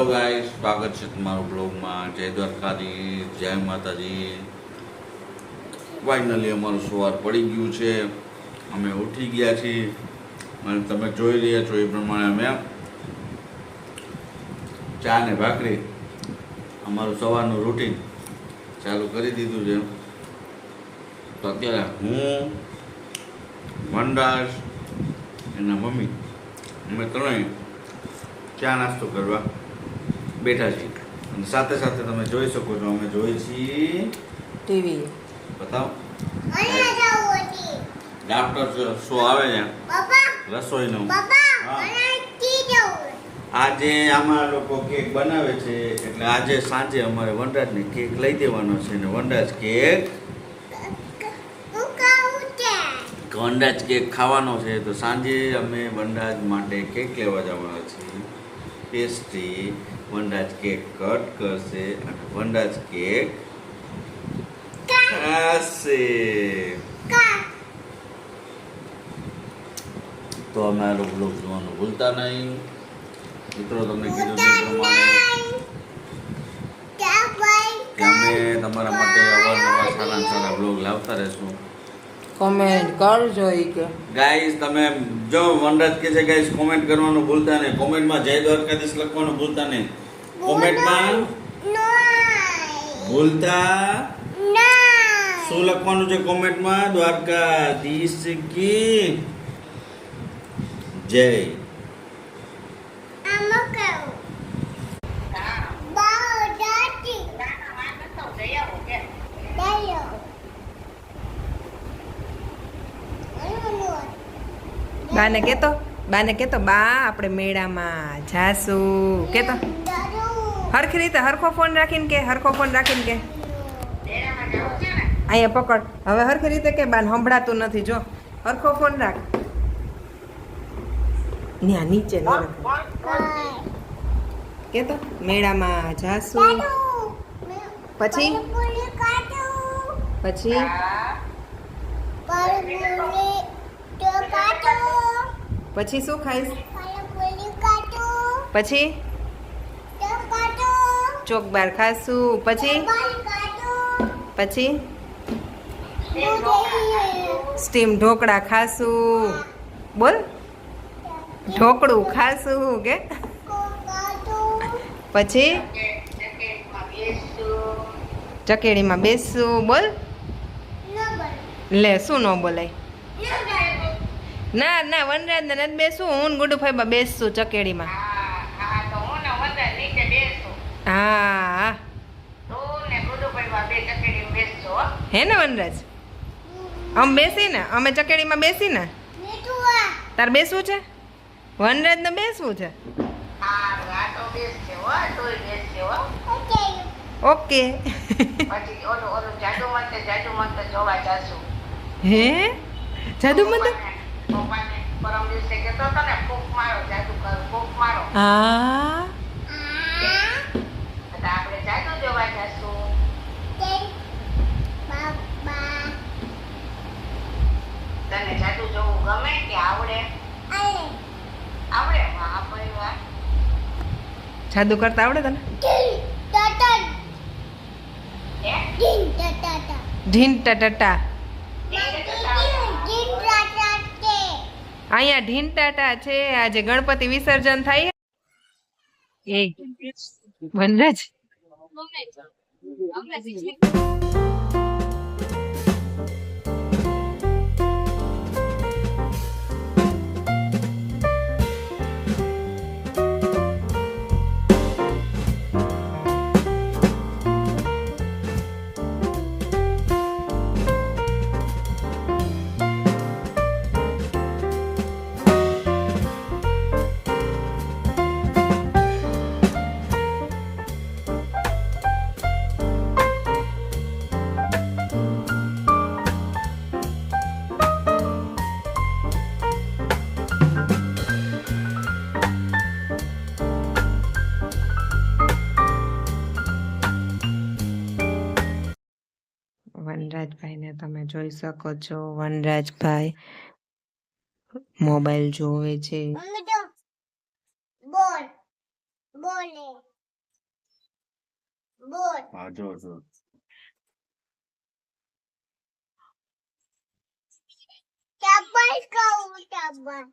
Hello guys, સ્વાગત છે તમારું બ્લોગમાં. જય દ્વારકાધીશ, જય માતાજી. ફાઇનલી અમારું સવાર પડી ગયું છે, અમે ઉઠી ગયા છીએ અને તમે જોઈ રહ્યા છો એ પ્રમાણે અમે ચા ને ભાખરી અમારું સવારનું રૂટીન ચાલુ કરી દીધું છે. તો અત્યારે હું, વનરાજ, એના મમ્મી અમે ત્રણેય ચા નાસ્તો કરવા બેઠા છીએ અને સાથે સાથે તમે જોઈ શકો છો અમે જોઈએ છીએ ટીવી. બતાવો ડોક્ટર શો આવે છે રસોઈનો. આજે આમાં લોકો કેક બનાવે છે એટલે આજે સાંજે અમારે વનરાજને કેક લઈ દેવાનો છે ને વનરાજ કેક ખાવાનો છે. તો સાંજે અમે વનરાજ માટે કેક લેવા જવાના છીએ. પેસ્ટ્રી વનરાજ કેક કટ કરશે અને વનરાજ કેક ખાશે. તો અમારો બ્લોગ જોવાનું ભૂલતા નહીં મિત્રો. તમને કીધું તે પ્રમાણે કે અમે તમારા માટે અવારનવાર સારા સારા બ્લોગ લાવતા રહેશું. કોમેન્ટ કરજો ઈ કે ગાઈસ તમે જો વનરાજ કે છે ગાઈસ કોમેન્ટ કરવાનું ભૂલતા નહીં. કોમેન્ટમાં જય દ્વારકાધીશ લખવાનું ભૂલતા નહીં. કોમેન્ટમાં ભૂલતા શું લખવાનું છે કોમેન્ટમાં? દ્વારકાધીશ કી જય. બાને કેતો બા આપણે મેળામાં જાશું કેતો. હરખી રીતે હરખો ફોન રાખીને કે અહીંયા પકડ હવે હરખી રીતે કે બાને સંભળાતું નથી. જો હરખો ફોન રાખ. ન્યા નીચે ન રાખ. કેતો મેળામાં જાશું પછી પછી શું ખાઈશ? પછી ચોકબાર ખાશું. પછી સ્ટીમ ઢોકળા ખાશું. બોલ ઢોકળું ખાશું કે પછી ચકેડીમાં બેસશું. બોલ લે શું ન બોલાય? ના ના વનરાજ ને નથી બેસવું. હું ગુડુ ફાઈબા બેસશું ચકેડીમાં. હા હે ને વનરાજ? અમે બેસી ને અમે ચકેડીમાં બેસી ને તાર બેસવું છે? વનરાજ ને બેસવું છે? ઓકે. હે જાદુ મંતર? હા તને જાદુ જોવું ગમે કે આવડે? આવડે. વાહ ભાઈ વાહ. જાદુ કરતા આવડે તને? ઢીન ટટા અહીંયા ઢીન ટાટા છે. આજે ગણપતિ વિસર્જન થાય. એ વનરાજ વનરાજભાઈને તમે જોઈ શકો છો. વનરાજભાઈ મોબાઈલ જોવે છે. બોલ બોલે હા જો જો Chapal kau chapal.